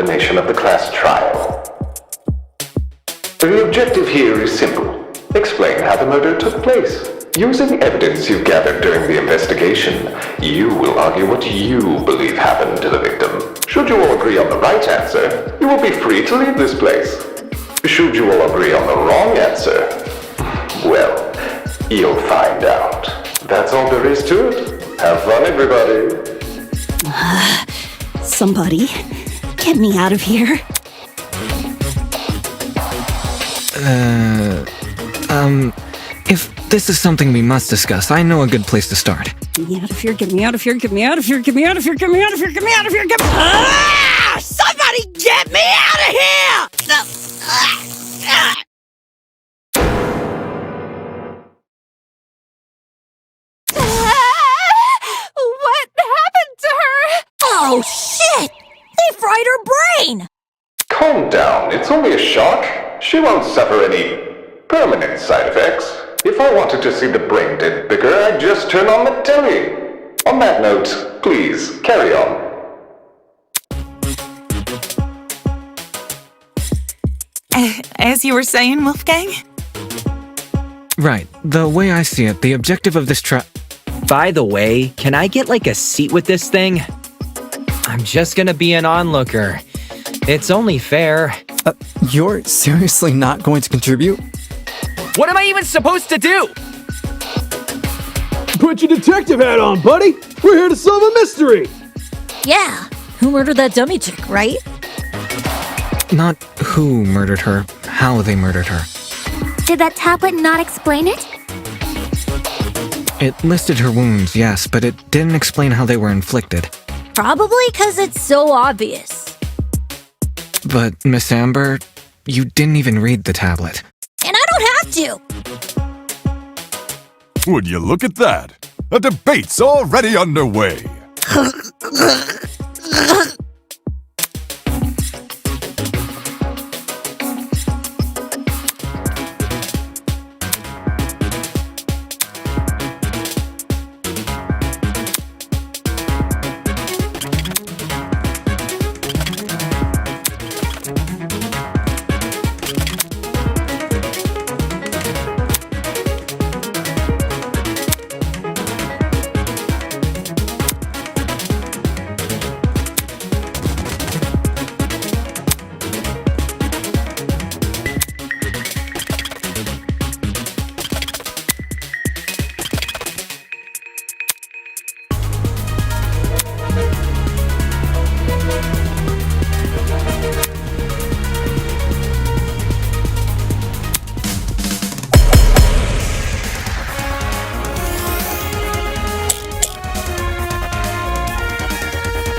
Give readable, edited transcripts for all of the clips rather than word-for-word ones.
explanation of the class trial. The objective here is simple. Explain how the murder took place. Using evidence you've gathered during the investigation, you will argue what you believe happened to the victim. Should you all agree on the right answer, you will be free to leave this place. Should you all agree on the wrong answer, well, you'll find out. That's all there is to it. Have fun, everybody. Somebody, get me out of here. If this is something we must discuss, I know a good place to start. Get me out of here, get me out of here, get me out of here, get me out of here, get me out of here, get me out of here, get me... Ah! Somebody get me out of here! What happened to her? Oh, shit! They fried her brain! Calm down, it's only a shock. She won't suffer any permanent side effects. If I wanted to see the brain dead bigger, I'd just turn on the telly. On that note, please, carry on. As you were saying, Wolfgang? Right. The way I see it, the objective of this By the way, can I get like a seat with this thing? I'm just gonna be an onlooker. It's only fair. You're seriously not going to contribute? What am I even supposed to do? Put your detective hat on, buddy! We're here to solve a mystery! Yeah, who murdered that dummy chick, right? Not who murdered her, how they murdered her. Did that tablet not explain it? It listed her wounds, yes, but it didn't explain how they were inflicted. Probably because it's so obvious. But, Miss Amber, you didn't even read the tablet. And I don't have to! Would you look at that? A debate's already underway.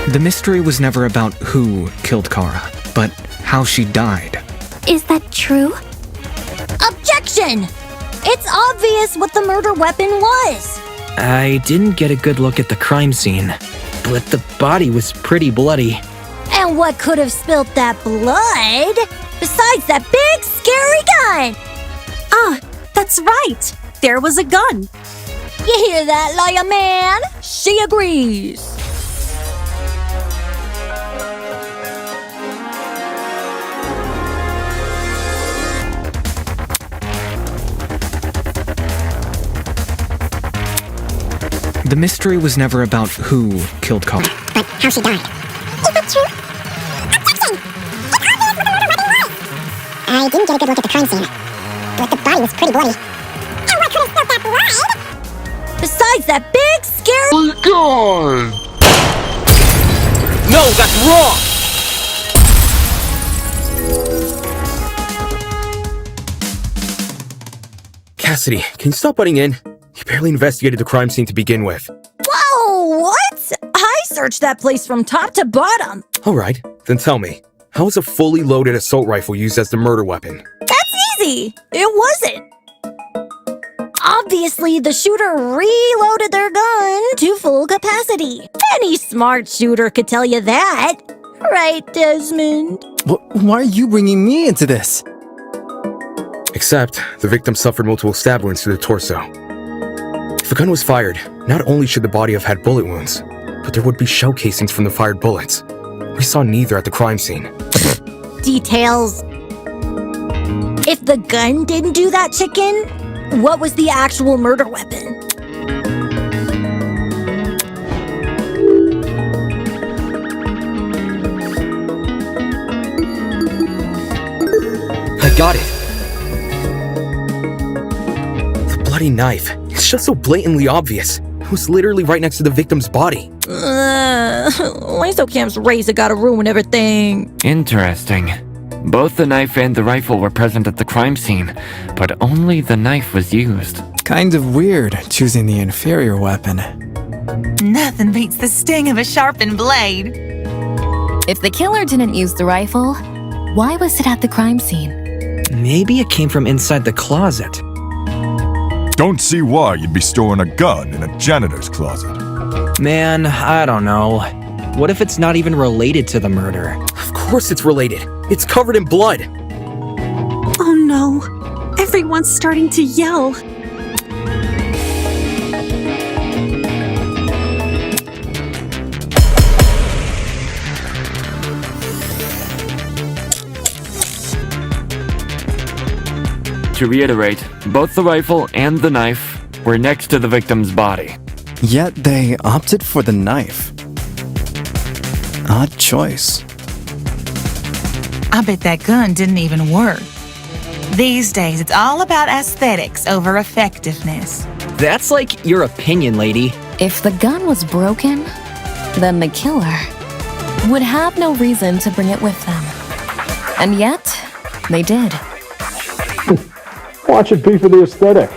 The mystery was never about who killed Cara, but how she died. Is that true? Objection! It's obvious what the murder weapon was! I didn't get a good look at the crime scene, but the body was pretty bloody. And what could have spilt that blood? Besides that big, scary gun! Ah, that's right! There was a gun! You hear that, liar man? She agrees! The mystery was never about who killed Cara. But how she died. Is that true? Objection! It's obvious what the murder weapon was! I didn't get a good look at the crime scene, but the body was pretty bloody. And what could have spilt that blood? Besides that big, scary... Oh my God! No, that's wrong! Cassidy, can you stop butting in? You barely investigated the crime scene to begin with. Whoa, what? I searched that place from top to bottom. Alright, then tell me, how was a fully loaded assault rifle used as the murder weapon? That's easy. It wasn't. Obviously, the shooter reloaded their gun to full capacity. Any smart shooter could tell you that. Right, Desmond? Why are you bringing me into this? Except, the victim suffered multiple stab wounds to the torso. If a gun was fired, not only should the body have had bullet wounds, but there would be shell casings from the fired bullets. We saw neither at the crime scene. Details. If the gun didn't do that, chicken, what was the actual murder weapon? I got it. The bloody knife. It's just so blatantly obvious. It was literally right next to the victim's body. Lysocam's razor gotta ruin everything. Interesting. Both the knife and the rifle were present at the crime scene, but only the knife was used. Kind of weird choosing the inferior weapon. Nothing beats the sting of a sharpened blade. If the killer didn't use the rifle, why was it at the crime scene? Maybe it came from inside the closet. Don't see why you'd be storing a gun in a janitor's closet. Man, I don't know. What if it's not even related to the murder? Of course it's related. It's covered in blood. Oh no. Everyone's starting to yell. To reiterate, both the rifle and the knife were next to the victim's body. Yet they opted for the knife. Odd choice. I bet that gun didn't even work. These days, it's all about aesthetics over effectiveness. That's like your opinion, lady. If the gun was broken, then the killer would have no reason to bring it with them. And yet, they did. Watch it be for the aesthetic.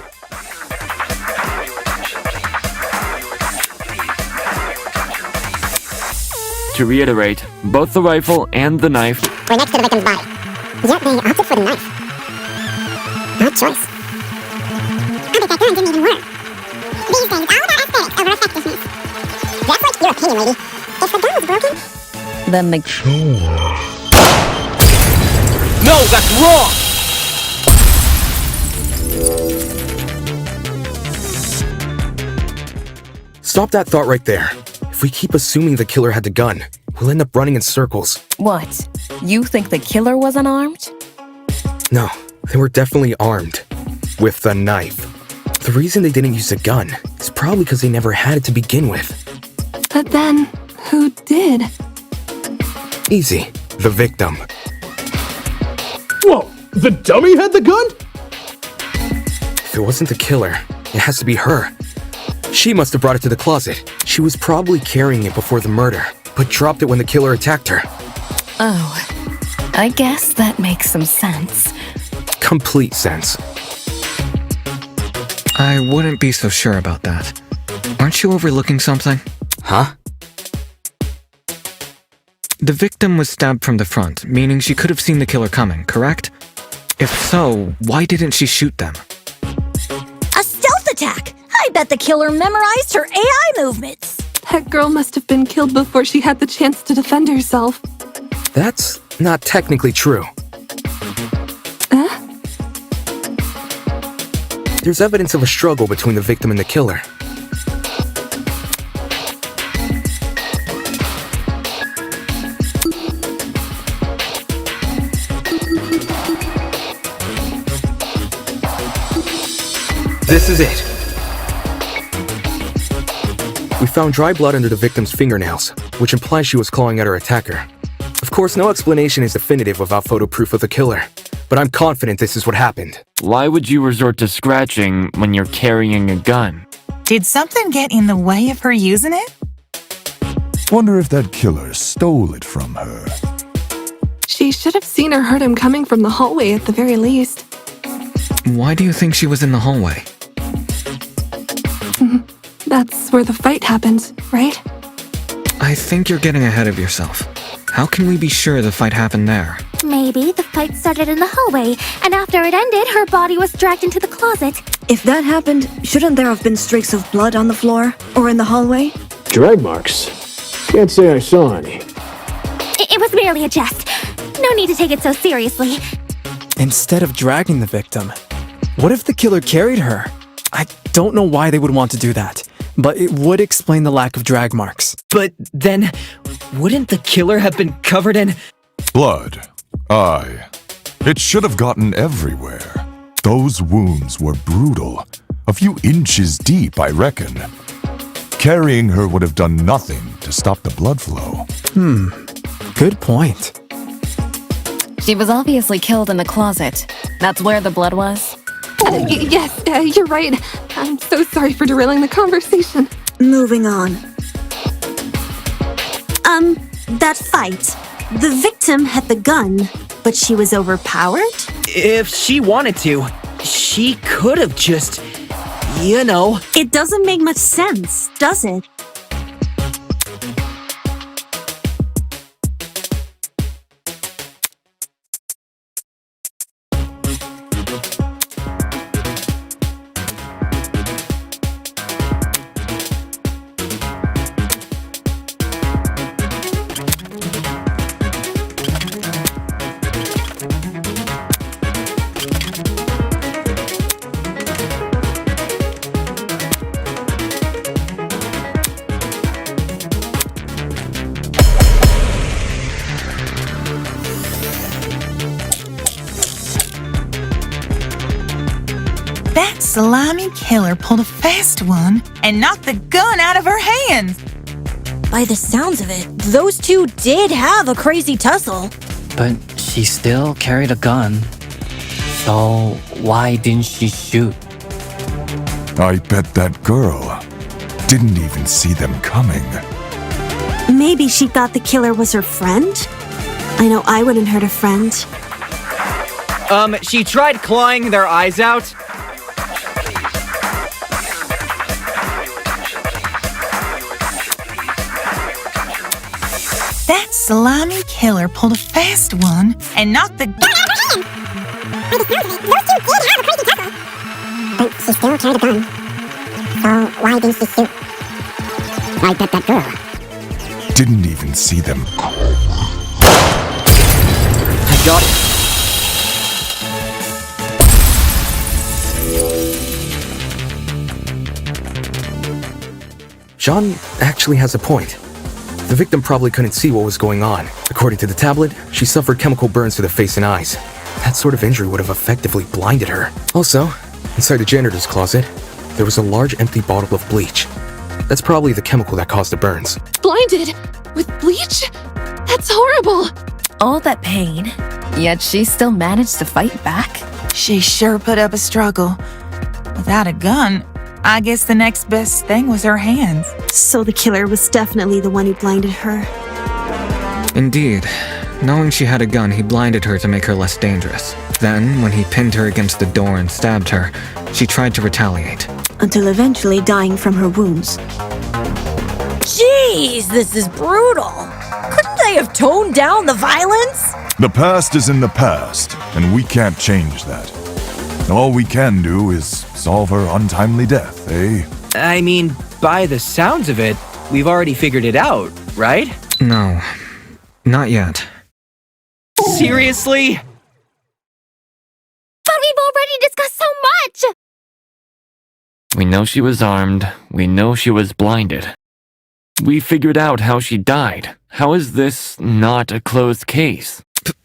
To reiterate, both the rifle and the knife were next to the victim's body. Yet they opted for the knife. Odd choice. I bet that gun didn't even work. These days, all about aesthetics over effectiveness. That's like your opinion, lady. If the gun was broken, then the No, that's wrong! Stop that thought right there. If we keep assuming the killer had the gun, we'll end up running in circles. What? You think the killer was unarmed? No, they were definitely armed. With the knife. The reason they didn't use a gun is probably because they never had it to begin with. But then, who did? Easy. The victim. Whoa! The dummy had the gun? If it wasn't the killer, it has to be her. She must have brought it to the closet. She was probably carrying it before the murder, but dropped it when the killer attacked her. Oh, I guess that makes some sense. Complete sense. I wouldn't be so sure about that. Aren't you overlooking something? Huh? The victim was stabbed from the front, meaning she could have seen the killer coming, correct? If so, why didn't she shoot them? A stealth attack! I bet the killer memorized her AI movements. That girl must have been killed before she had the chance to defend herself. That's not technically true. There's evidence of a struggle between the victim and the killer. This is it. We found dry blood under the victim's fingernails, which implies she was clawing at her attacker. Of course, no explanation is definitive without photo proof of the killer, but I'm confident this is what happened. Why would you resort to scratching when you're carrying a gun? Did something get in the way of her using it? Wonder if that killer stole it from her. She should have seen or heard him coming from the hallway at the very least. Why do you think she was in the hallway? That's where the fight happened, right? I think you're getting ahead of yourself. How can we be sure the fight happened there? maybe the fight started in the hallway, and after it ended, her body was dragged into the closet. If that happened, shouldn't there have been streaks of blood on the floor or in the hallway? Drag marks? Can't say I saw any. It was merely a jest. No need to take it so seriously. Instead of dragging the victim, what if the killer carried her? I don't know why they would want to do that. but it would explain the lack of drag marks. But then, wouldn't the killer have been covered in... Blood. Aye. It should have gotten everywhere. Those wounds were brutal. A few inches deep, I reckon. Carrying her would have done nothing to stop the blood flow. Good point. She was obviously killed in the closet. That's where the blood was. Yes, you're right. I'm so sorry for derailing the conversation. Moving on. That fight. The victim had the gun, but she was overpowered? If she wanted to, she could have just... You know... It doesn't make much sense, does it? That slimy killer pulled a fast one and knocked the gun out of her hands. By the sounds of it, those two did have a crazy tussle. But she still carried a gun. So why didn't she shoot? I bet that girl didn't even see them coming. Maybe she thought the killer was her friend? I know I wouldn't hurt a friend. She tried clawing their eyes out. That slimy killer pulled a fast one and knocked the gun out of her hands. By the sounds of it, those two did have a crazy tussle. But she still carried a gun. So why didn't she shoot? I bet that girl Didn't even see them. I got it. John actually has a point. The victim probably couldn't see what was going on. According to the tablet, she suffered chemical burns to the face and eyes. That sort of injury would have effectively blinded her. Also, inside the janitor's closet, there was a large empty bottle of bleach. That's probably the chemical that caused the burns. Blinded? With bleach? That's horrible! All that pain, yet she still managed to fight back? She sure put up a struggle. Without a gun, I guess the next best thing was her hands. So the killer was definitely the one who blinded her. Indeed. Knowing she had a gun, he blinded her to make her less dangerous. Then, when he pinned her against the door and stabbed her, she tried to retaliate. Until eventually dying from her wounds. Jeez, this is brutal. Couldn't they have toned down the violence? The past is in the past, and we can't change that. All we can do is solve her untimely death, eh? I mean, by the sounds of it, we've already figured it out, right? No, not yet. Seriously? But we've already discussed so much! We know she was armed. We know she was blinded. We figured out how she died. How is this not a closed case?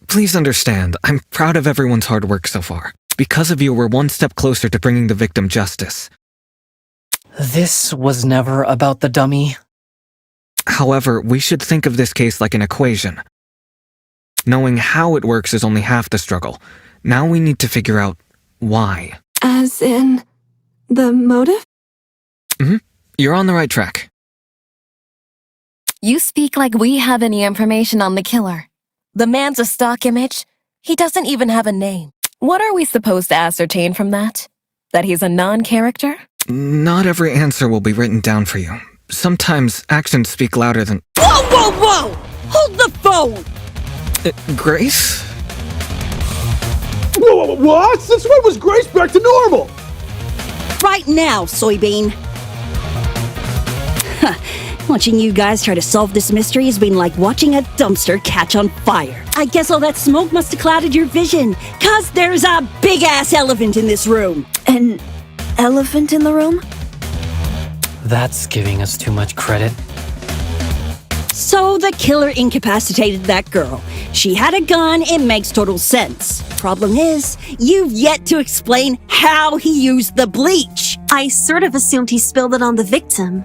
Please understand, I'm proud of everyone's hard work so far. Because of you, we're one step closer to bringing the victim justice. This was never about the dummy. However, we should think of this case like an equation. Knowing how it works is only half the struggle. Now we need to figure out why. As in, the motive? You're on the right track. You speak like we have any information on the killer. The man's a stock image. He doesn't even have a name. What are we supposed to ascertain from that? That he's a non-character? Not every answer will be written down for you. Sometimes actions speak louder than... Whoa, whoa, whoa! Hold the phone! Grace? Whoa, what? Since when was Grace back to normal? Right now, soybean. Watching you guys try to solve this mystery has been like watching a dumpster catch on fire. I guess all that smoke must have clouded your vision, 'cause there's a big-ass elephant in this room. An elephant in the room? That's giving us too much credit. So the killer incapacitated that girl. She had a gun, it makes total sense. Problem is, you've yet to explain how he used the bleach. I sort of assumed he spilled it on the victim.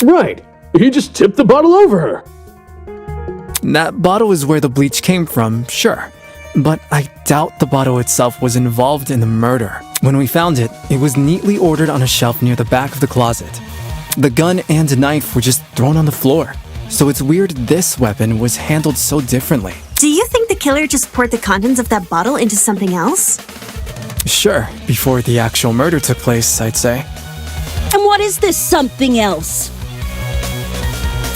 Right. He just tipped the bottle over her. That bottle is where the bleach came from, sure. But I doubt the bottle itself was involved in the murder. When we found it, it was neatly ordered on a shelf near the back of the closet. The gun and knife were just thrown on the floor. So it's weird this weapon was handled so differently. Do you think the killer just poured the contents of that bottle into something else? Sure, before the actual murder took place, I'd say. And what is this something else?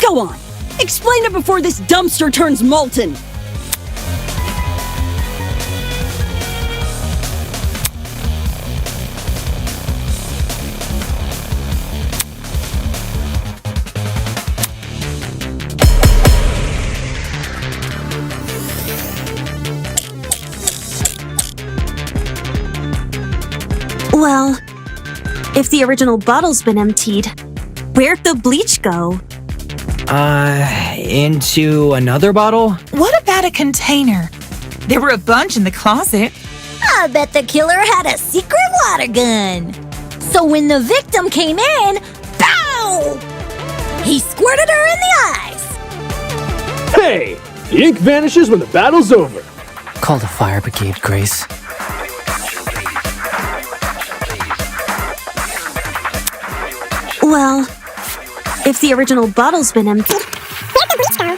Go on, explain it before this dumpster turns molten. Well, if the original bottle's been emptied, where'd the bleach go? Into another bottle? What about a container? There were a bunch in the closet. I bet the killer had a secret water gun. So when the victim came in, pow! He squirted her in the eyes. Hey! The ink vanishes when the battle's over. Call the fire brigade, Grace. Well, if the original bottle's been emptied... Where'd the bleach go?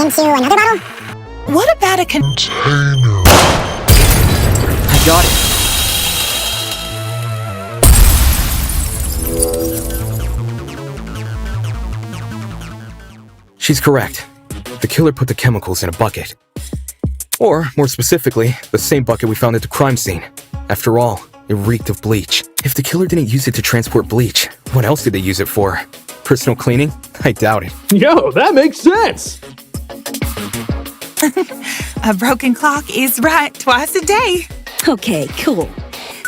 Into another bottle? What about a container? I got it. She's correct. The killer put the chemicals in a bucket. Or, more specifically, the same bucket we found at the crime scene. After all, it reeked of bleach. If the killer didn't use it to transport bleach, what else did they use it for? Personal cleaning? I doubt it. Yo, that makes sense! A broken clock is right twice a day. Okay, cool.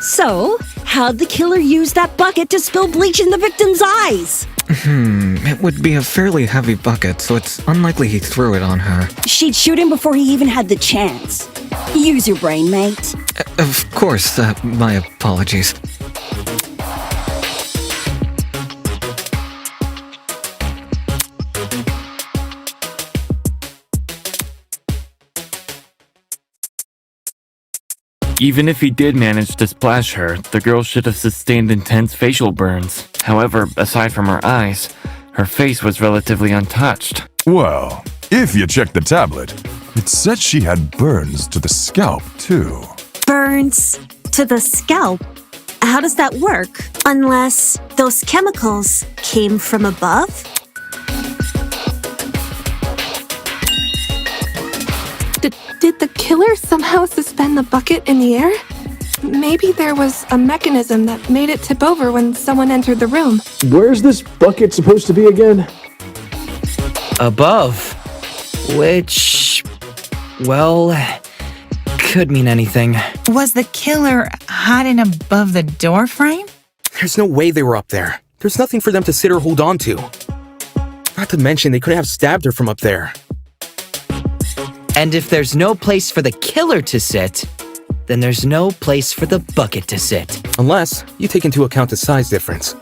So, how'd the killer use that bucket to spill bleach in the victim's eyes? It would be a fairly heavy bucket, so it's unlikely he threw it on her. She'd shoot him before he even had the chance. Use your brain, mate. Of course, my apologies. Even if he did manage to splash her, the girl should have sustained intense facial burns. However, aside from her eyes, her face was relatively untouched. Well, if you check the tablet, it said she had burns to the scalp, too. Burns to the scalp? How does that work? Unless those chemicals came from above? Did the killer somehow suspend the bucket in the air? Maybe there was a mechanism that made it tip over when someone entered the room. Where's this bucket supposed to be again? Above. Which, well, could mean anything. Was the killer hiding above the door frame? There's no way they were up there. There's nothing for them to sit or hold on to. Not to mention, they couldn't have stabbed her from up there. And if there's no place for the killer to sit, then there's no place for the bucket to sit. Unless you take into account the size difference.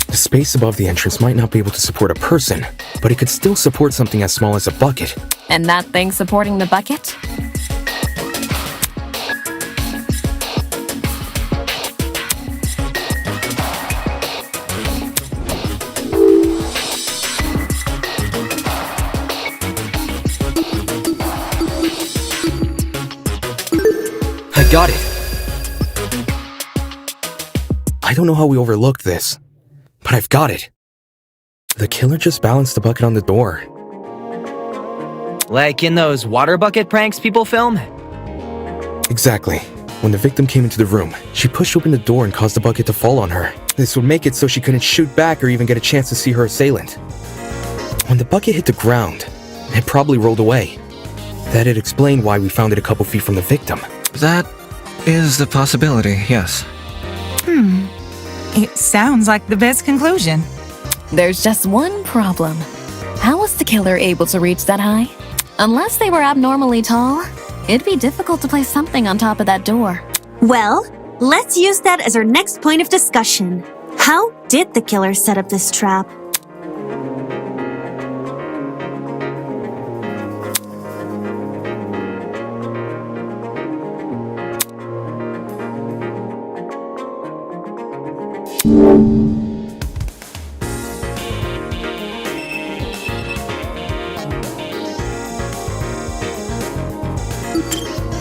The space above the entrance might not be able to support a person, but it could still support something as small as a bucket. And that thing supporting the bucket? I got it! I don't know how we overlooked this, but I've got it. The killer just balanced the bucket on the door. Like in those water bucket pranks people film? Exactly. When the victim came into the room, she pushed open the door and caused the bucket to fall on her. This would make it so she couldn't shoot back or even get a chance to see her assailant. When the bucket hit the ground, it probably rolled away. That'd explain why we found it a couple feet from the victim. That Is a possibility, yes. It sounds like the best conclusion. There's just one problem. How was the killer able to reach that high? Unless they were abnormally tall, it'd be difficult to place something on top of that door. Well, let's use that as our next point of discussion. How did the killer set up this trap?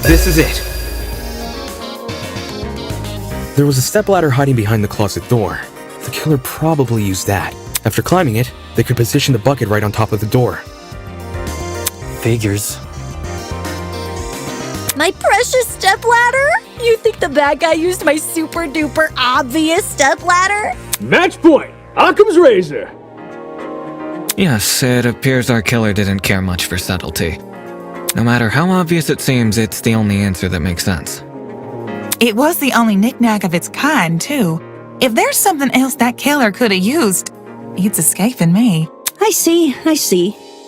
This is it. There was a stepladder hiding behind the closet door. The killer probably used that. After climbing it, they could position the bucket right on top of the door. Figures. My precious stepladder? You think the bad guy used my super duper obvious stepladder? Match point! Occam's razor! Yes, it appears our killer didn't care much for subtlety. No matter how obvious it seems, it's the only answer that makes sense. It was the only knick-knack of its kind, too. If there's something else that killer could have used, it's escaping me. I see.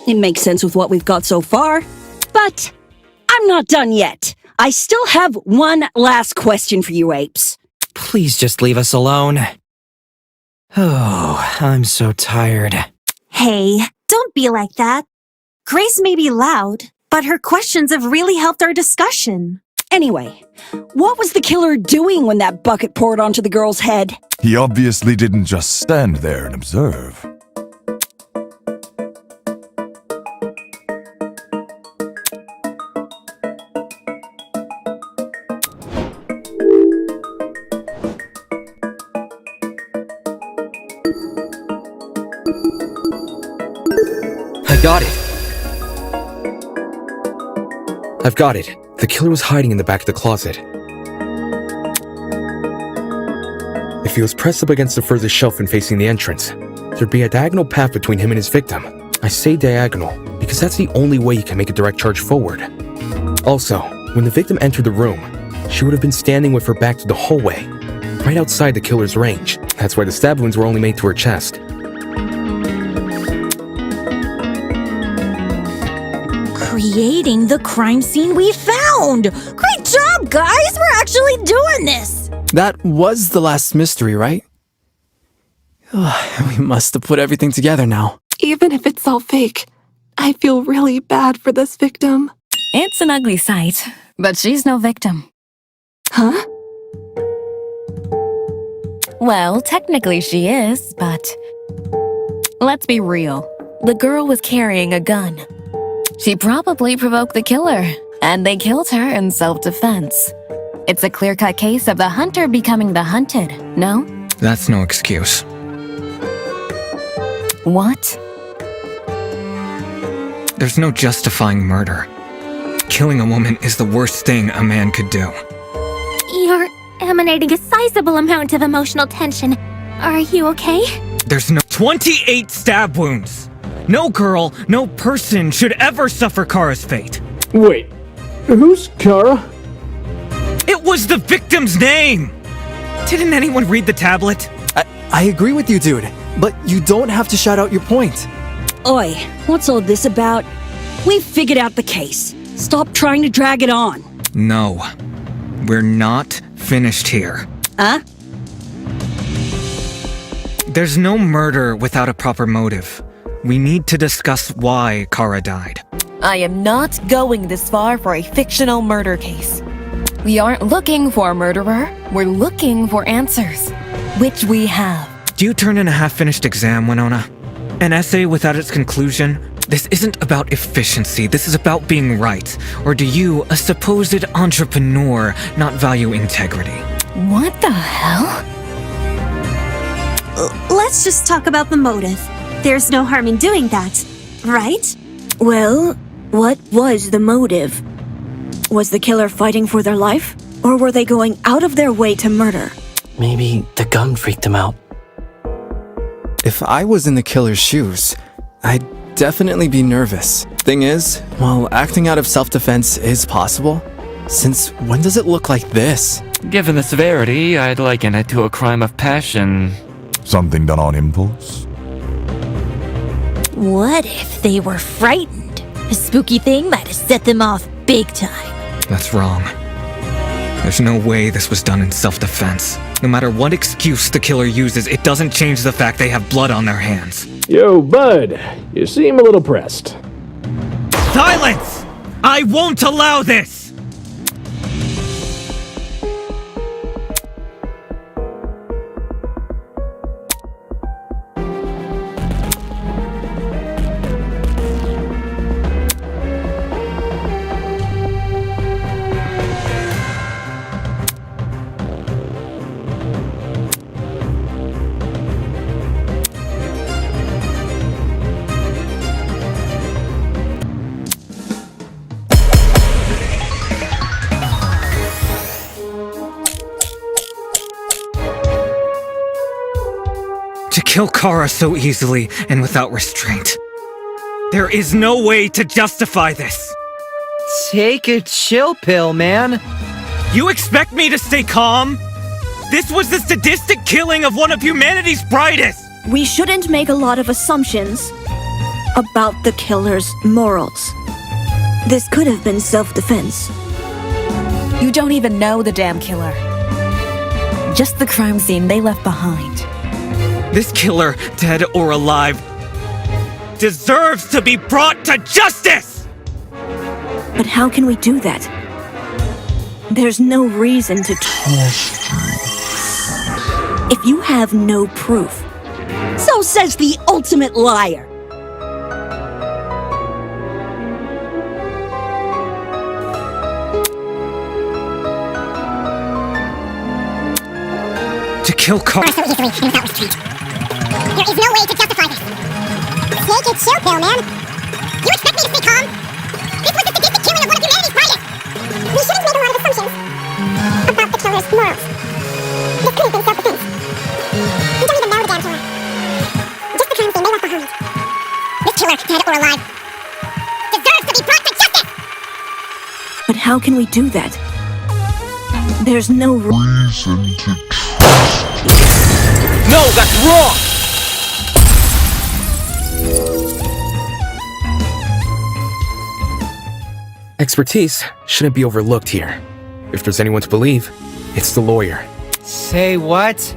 It makes sense with what we've got so far. But I'm not done yet. I still have one last question for you apes. Please just leave us alone. Oh, I'm so tired. Hey, don't be like that. Grace may be loud, but her questions have really helped our discussion. Anyway, what was the killer doing when that bucket poured onto the girl's head? He obviously didn't just stand there and observe. I got it. I've got it. The killer was hiding in the back of the closet. If he was pressed up against the furthest shelf and facing the entrance, there'd be a diagonal path between him and his victim. I say diagonal because that's the only way he can make a direct charge forward. Also, when the victim entered the room, she would have been standing with her back to the hallway, right outside the killer's range. That's why the stab wounds were only made to her chest. Creating the crime scene we found! Great job, guys! We're actually doing this! That was the last mystery, right? We must have put everything together now. Even if it's all fake, I feel really bad for this victim. It's an ugly sight, but she's no victim. Huh? Well, technically she is, but let's be real. The girl was carrying a gun. She probably provoked the killer, and they killed her in self-defense. It's a clear-cut case of the hunter becoming the hunted, no? That's no excuse. What? There's no justifying murder. Killing a woman is the worst thing a man could do. You're emanating a sizable amount of emotional tension. Are you okay? There's no 28 stab wounds! No girl, no person should ever suffer Kara's fate. Wait, who's Cara? It was the victim's name! Didn't anyone read the tablet? I agree with you, dude, but you don't have to shout out your point. Oi, what's all this about? We've figured out the case. Stop trying to drag it on. No. We're not finished here. Huh? There's no murder without a proper motive. We need to discuss why Cara died. I am not going this far for a fictional murder case. We aren't looking for a murderer. We're looking for answers, which we have. Do you turn in a half-finished exam, Winona? An essay without its conclusion? This isn't about efficiency, this is about being right. Or do you, a supposed entrepreneur, not value integrity? What the hell? Let's just talk about the motive. There's no harm in doing that, right? Well, what was the motive? Was the killer fighting for their life? Or were they going out of their way to murder? Maybe the gun freaked him out. If I was in the killer's shoes, I'd definitely be nervous. Thing is, while acting out of self-defense is possible, Since when does it look like this? Given the severity, I'd liken it to a crime of passion. Something done on impulse? What if they were frightened? A spooky thing might have set them off big time. That's wrong. There's no way this was done in self-defense. No matter what excuse the killer uses, it doesn't change the fact they have blood on their hands. Yo, bud, you seem a little pressed. Silence! I won't allow this! To kill Cara so easily and without restraint. There is no way to justify this. Take a chill pill, man. You expect me to stay calm? This was the sadistic killing of one of humanity's brightest! We shouldn't make a lot of assumptions about the killer's morals. This could have been self-defense. You don't even know the damn killer. Just the crime scene they left behind. This killer, dead or alive, deserves to be brought to justice! But how can we do that? There's no reason to trust you. If you have no proof. So says the ultimate liar. To kill Cara so easily and without restraint. There is no way to justify this. Take it chill pill, man. You expect me to stay calm? This was the sadistic killing of one of humanity's brightest. We shouldn't make a lot of assumptions about the killer's morals. This could have been self-defense. You don't even know the damn killer. Just the crime scene they left behind. This killer, dead or alive, deserves to be brought to justice! But how can we do that? There's no reason to trust you. No, that's wrong! Expertise shouldn't be overlooked here. If there's anyone to believe, it's the lawyer. Say what?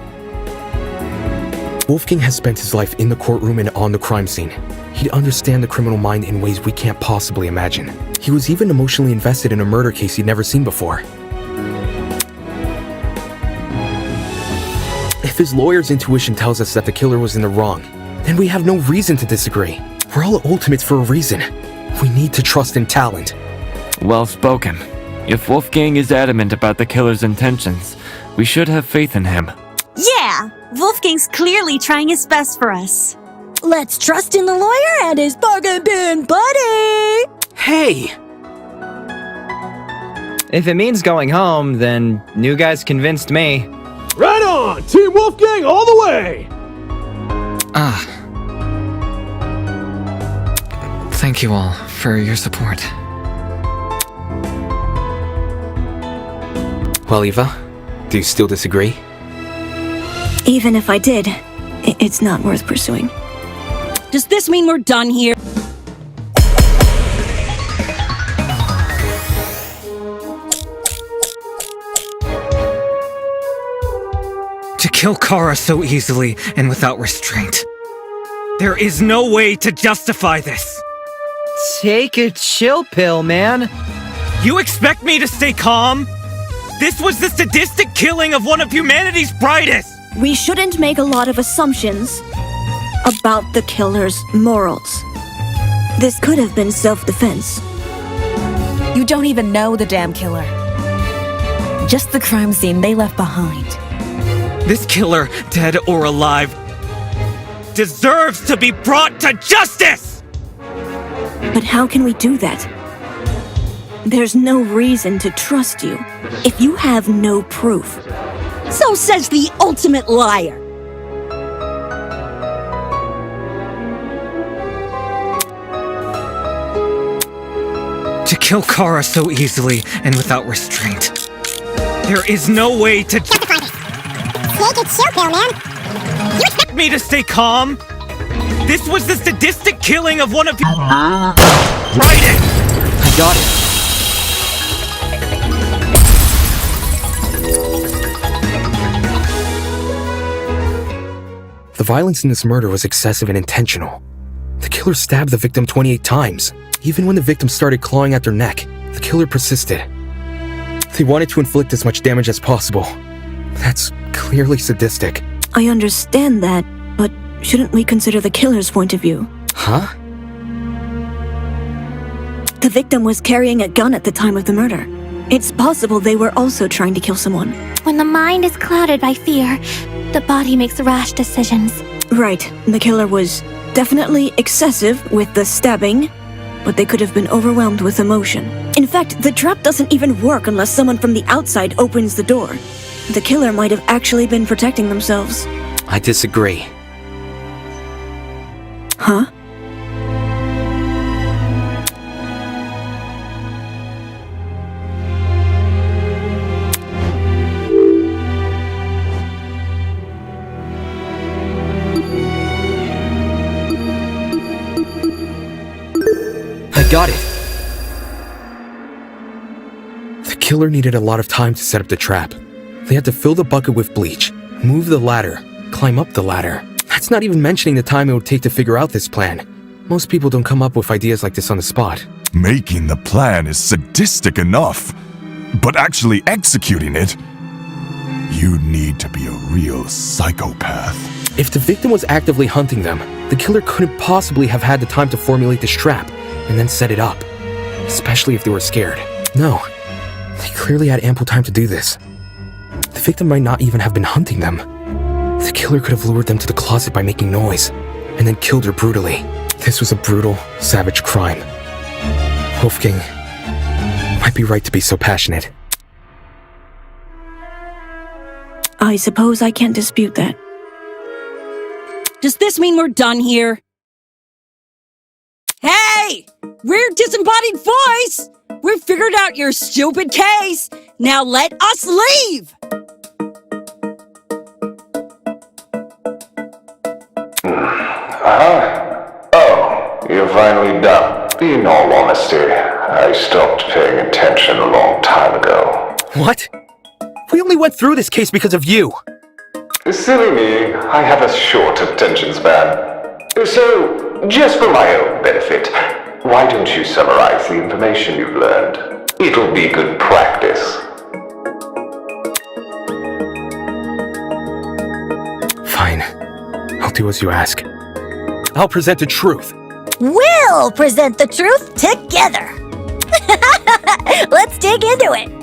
Wolfgang has spent his life in the courtroom and on the crime scene. He'd understand the criminal mind in ways we can't possibly imagine. He was even emotionally invested in a murder case he'd never seen before. If his lawyer's intuition tells us that the killer was in the wrong, then we have no reason to disagree. We're all ultimates for a reason. We need to trust in talent. Well spoken. If Wolfgang is adamant about the killer's intentions, we should have faith in him. Yeah, Wolfgang's clearly trying his best for us. Let's trust in the lawyer and his bargain bin buddy! Hey! If it means going home, then new guy's convinced me. Right on! Team Wolfgang all the way! Thank you all for your support. Well, Eva, do you still disagree? Even if I did, it's not worth pursuing. Does this mean we're done here? To kill Cara so easily and without restraint. There is no way to justify this. Take a chill pill, man. You expect me to stay calm? This was the sadistic killing of one of humanity's brightest! We shouldn't make a lot of assumptions about the killer's morals. This could have been self-defense. You don't even know the damn killer. Just the crime scene they left behind. This killer, dead or alive, deserves to be brought to justice! But how can we do that? There's no reason to trust you if you have no proof. So says the ultimate liar. To kill Cara so easily and without restraint. There is no way to— Take it chill pill, man. You expect me to stay calm? This was the sadistic killing of one of you— Write it! I got it. The violence in this murder was excessive and intentional. The killer stabbed the victim 28 times. Even when the victim started clawing at their neck, the killer persisted. They wanted to inflict as much damage as possible. That's clearly sadistic. I understand that, but shouldn't we consider the killer's point of view? Huh? The victim was carrying a gun at the time of the murder. It's possible they were also trying to kill someone. When the mind is clouded by fear, the body makes rash decisions. Right, the killer was definitely excessive with the stabbing, but they could have been overwhelmed with emotion. In fact, the trap doesn't even work unless someone from the outside opens the door. The killer might have actually been protecting themselves. I disagree. Huh? I got it. The killer needed a lot of time to set up the trap. They had to fill the bucket with bleach, move the ladder, climb up the ladder. That's not even mentioning the time it would take to figure out this plan. Most people don't come up with ideas like this on the spot. Making the plan is sadistic enough, but actually executing it, you need to be a real psychopath. If the victim was actively hunting them, the killer couldn't possibly have had the time to formulate this trap and then set it up. Especially if they were scared. No, they clearly had ample time to do this. The victim might not even have been hunting them. The killer could have lured them to the closet by making noise, and then killed her brutally. This was a brutal, savage crime. Wolfgang might be right to be so passionate. I suppose I can't dispute that. Does this mean we're done here? Hey! We're Disembodied Voice! We've figured out your stupid case! Now let us leave! Oh, you're finally done. In all honesty, I stopped paying attention a long time ago. What? We only went through this case because of you. Silly me, I have a short attention span. So, just for my own benefit, why don't you summarize the information you've learned? It'll be good practice. Fine. I'll do as you ask. I'll present the truth. We'll present the truth together. Let's dig into it.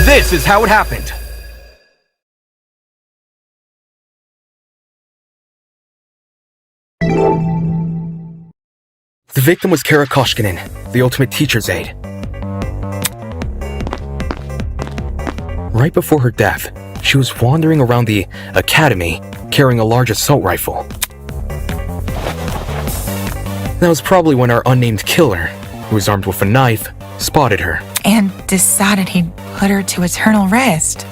This is how it happened. The victim was Cara Koskinen, the ultimate teacher's aide. Right before her death, she was wandering around the academy carrying a large assault rifle. That was probably when our unnamed killer, who was armed with a knife, spotted her. And decided he'd put her to eternal rest.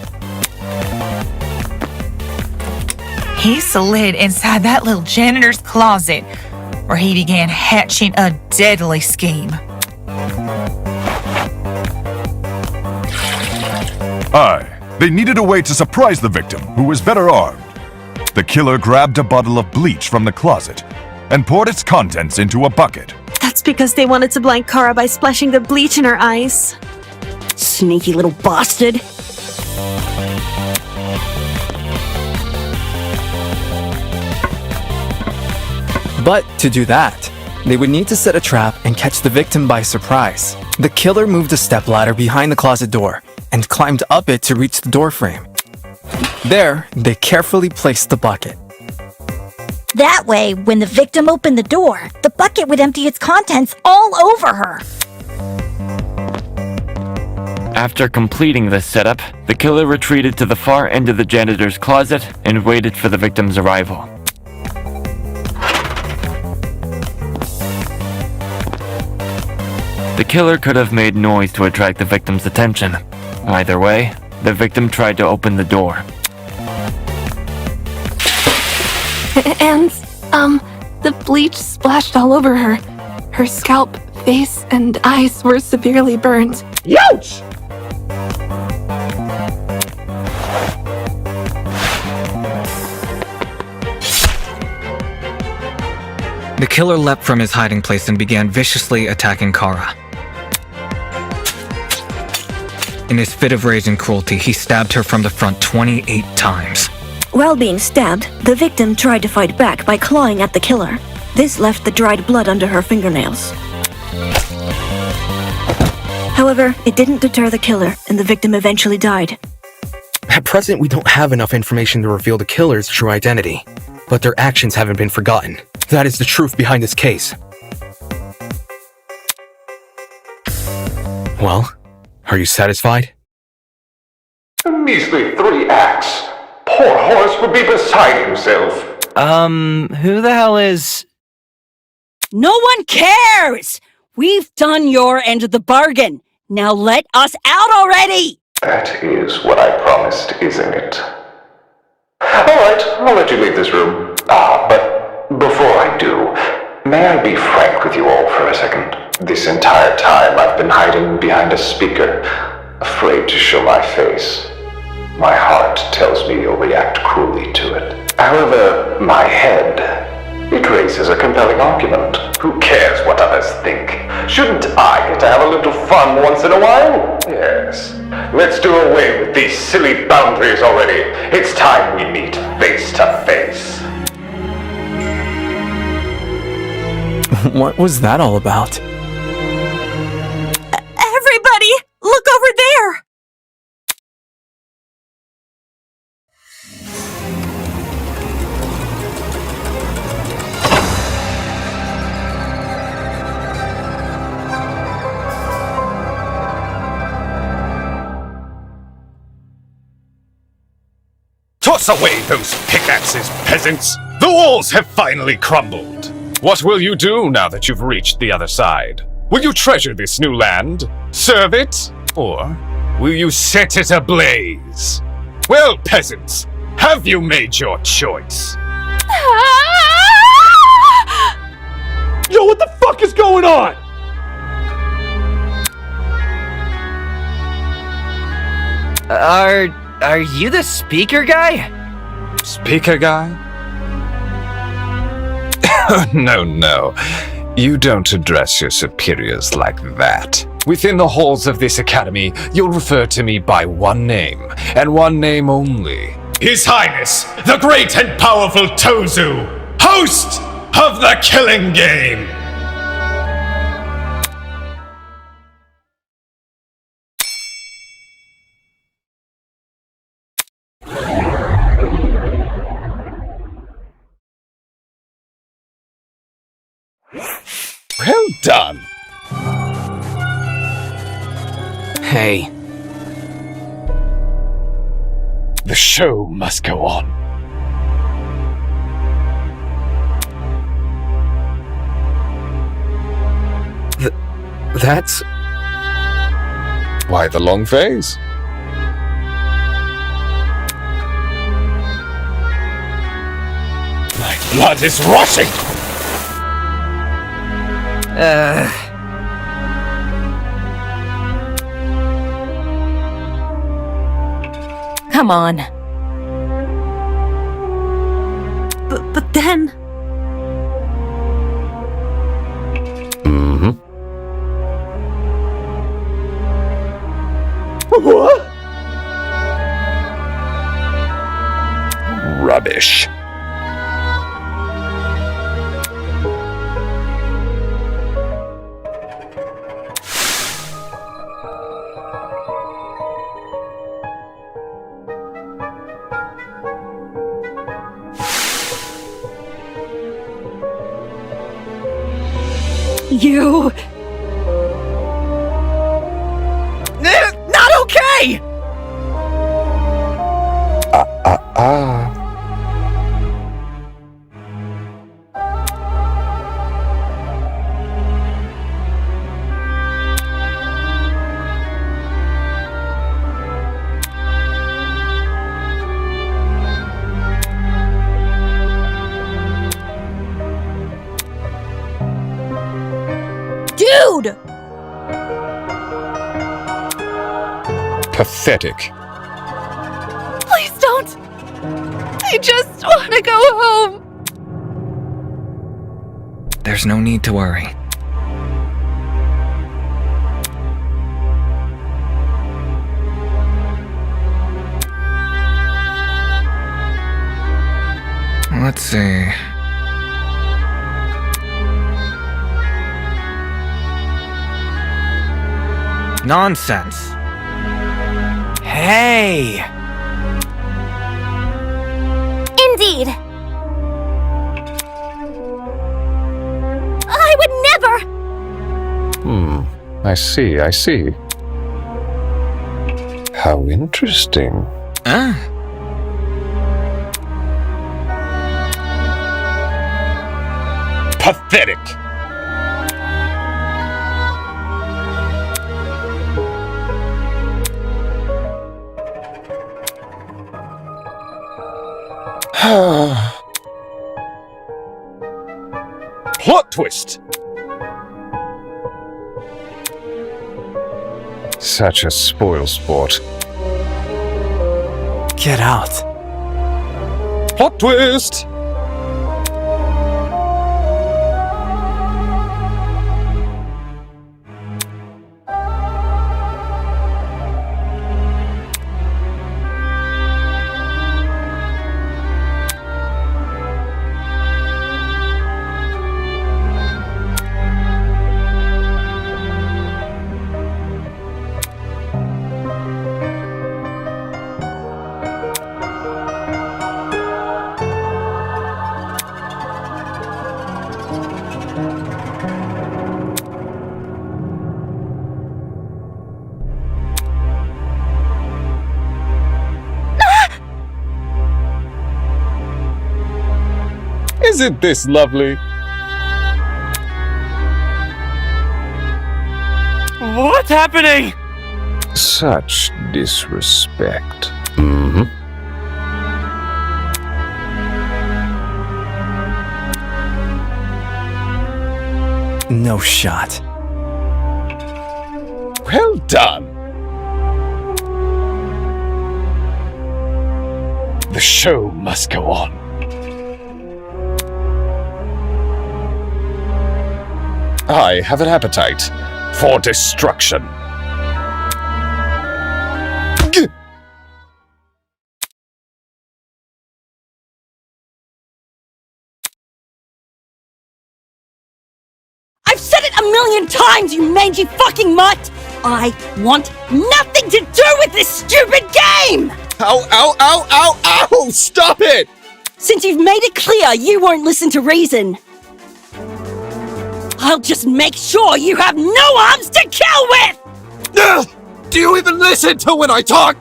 He slid inside that little janitor's closet, where he began hatching a deadly scheme. Aye, they needed a way to surprise the victim, who was better armed. The killer grabbed a bottle of bleach from the closet and poured its contents into a bucket. That's because they wanted to blind Cara by splashing the bleach in her eyes. Sneaky little bastard. But to do that, they would need to set a trap and catch the victim by surprise. The killer moved a stepladder behind the closet door and climbed up it to reach the doorframe. There, they carefully placed the bucket. That way, when the victim opened the door, the bucket would empty its contents all over her. After completing this setup, the killer retreated to the far end of the janitor's closet and waited for the victim's arrival. The killer could have made noise to attract the victim's attention. Either way, the victim tried to open the door. And, the bleach splashed all over her. Her scalp, face, and eyes were severely burned. Youch! The killer leapt from his hiding place and began viciously attacking Cara. In his fit of rage and cruelty, he stabbed her from the front 28 times. While being stabbed, the victim tried to fight back by clawing at the killer. This left the dried blood under her fingernails. However, it didn't deter the killer, and the victim eventually died. At present, we don't have enough information to reveal the killer's true identity, but their actions haven't been forgotten. That is the truth behind this case. Well, are you satisfied? A measly 3 acts. Poor Horace would be beside himself. Who the hell is... No one cares! We've done your end of the bargain. Now let us out already! That is what I promised, isn't it? Alright, I'll let you leave this room. But before I do, may I be frank with you all for a second? This entire time I've been hiding behind a speaker, afraid to show my face. My heart tells me you'll react cruelly to it. However, my head, it raises a compelling argument. Who cares what others think? Shouldn't I get to have a little fun once in a while? Yes. Let's do away with these silly boundaries already. It's time we meet face to face. What was that all about? Everybody, look over there! Toss away those pickaxes, peasants! The walls have finally crumbled! What will you do now that you've reached the other side? Will you treasure this new land? Serve it? Or will you set it ablaze? Well, peasants, have you made your choice? Yo, what the fuck is going on? Are you the speaker guy? Speaker guy? No. You don't address your superiors like that. Within the halls of this academy, you'll refer to me by one name, and one name only. His Highness, the great and powerful Tozu, host of the Killing Game! Well done. Hey. The show must go on. That's... Why the long face? My blood is rushing! Come on. But then... Mm-hmm. What? Rubbish. You... Not okay! Dude! Pathetic. Please don't! I just want to go home! There's no need to worry. Let's see. Nonsense. Hey! Indeed. I would never. I see. How interesting. Pathetic! Plot twist! Such a spoilsport. Get out. Plot twist! Isn't this lovely? What's happening? Such disrespect. No shot. Well done. The show must go on. I have an appetite for destruction. I've said it a million times, you mangy fucking mutt! I want nothing to do with this stupid game! Ow, ow, ow, ow, ow! Stop it! Since you've made it clear you won't listen to reason, I'll just make sure you have no arms to kill with! Do you even listen to when I talk?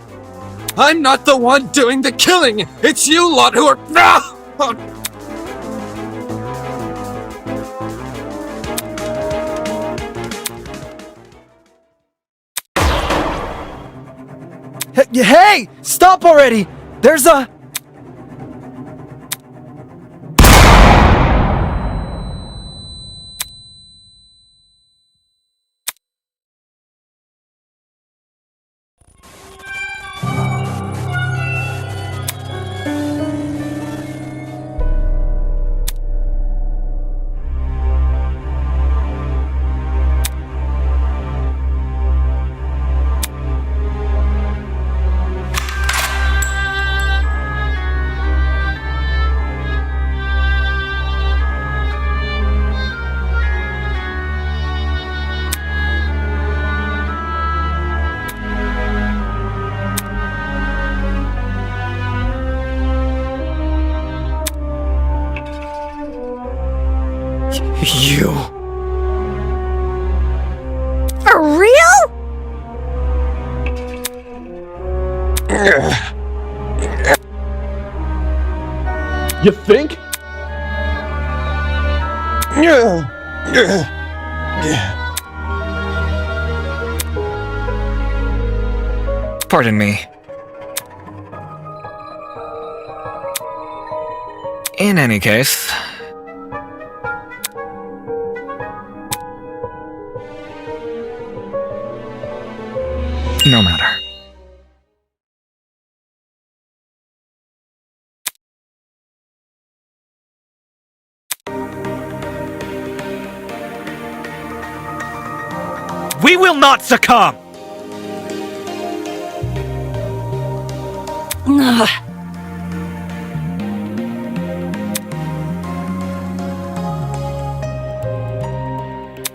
I'm not the one doing the killing. It's you lot who are... Hey! Stop already! There's a... You... For real? You think? Pardon me. In any case... no matter. We will not succumb!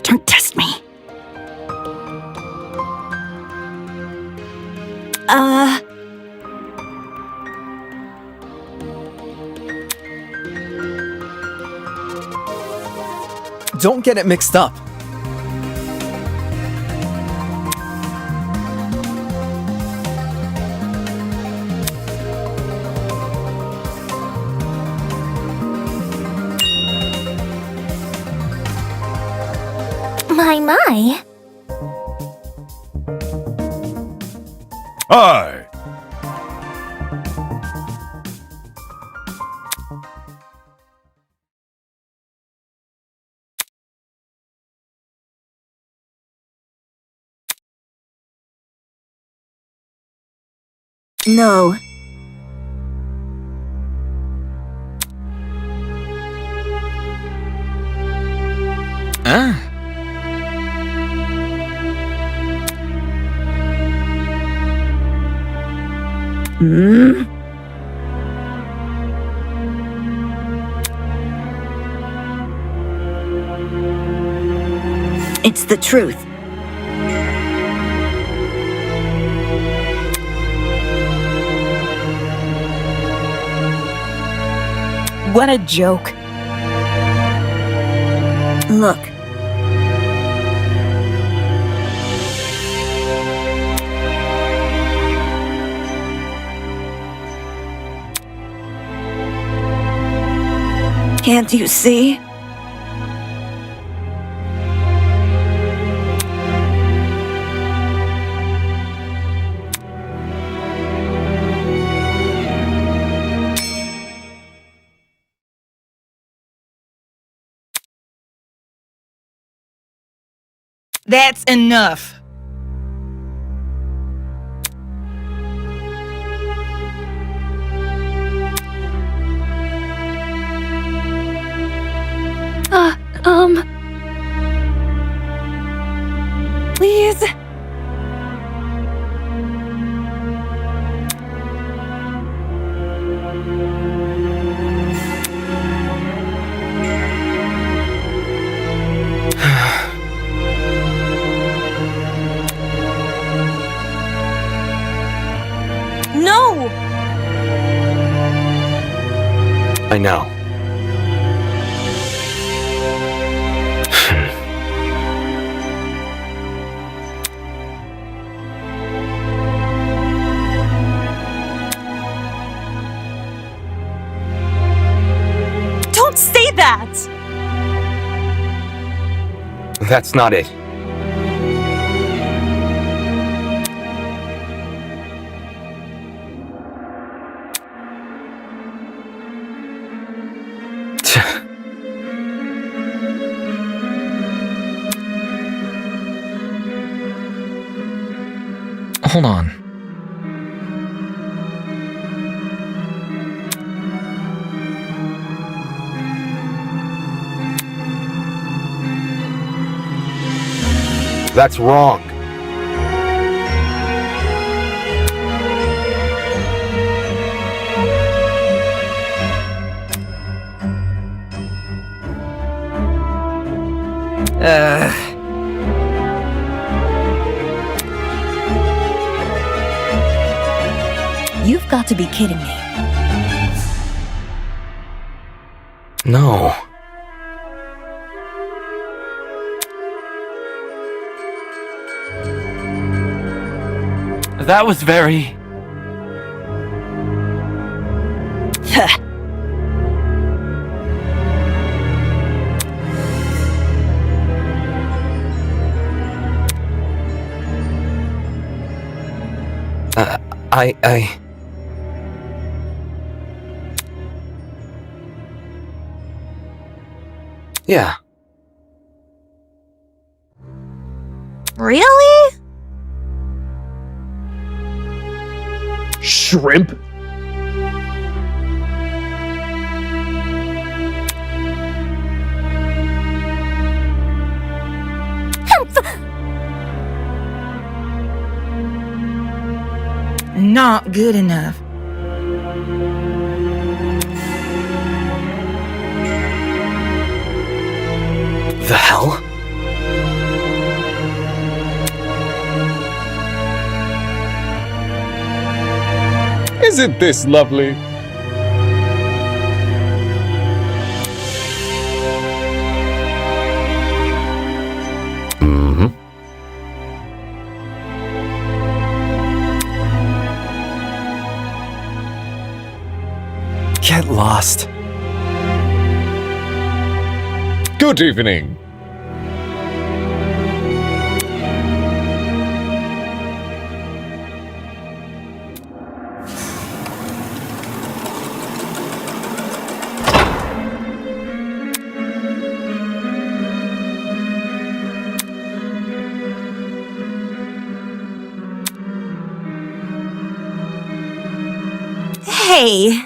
Don't test me. Don't get it mixed up. My. Aye. No. Ah. It's the truth. What a joke. Look. Can't you see? That's enough. Please? No! I know. That's not it. Hold on. That's wrong. You've got to be kidding me. No. That was very... Yeah. Really? Shrimp? Not good enough. The hell? Isn't this lovely? Mm-hmm. Get lost. Good evening. Hey,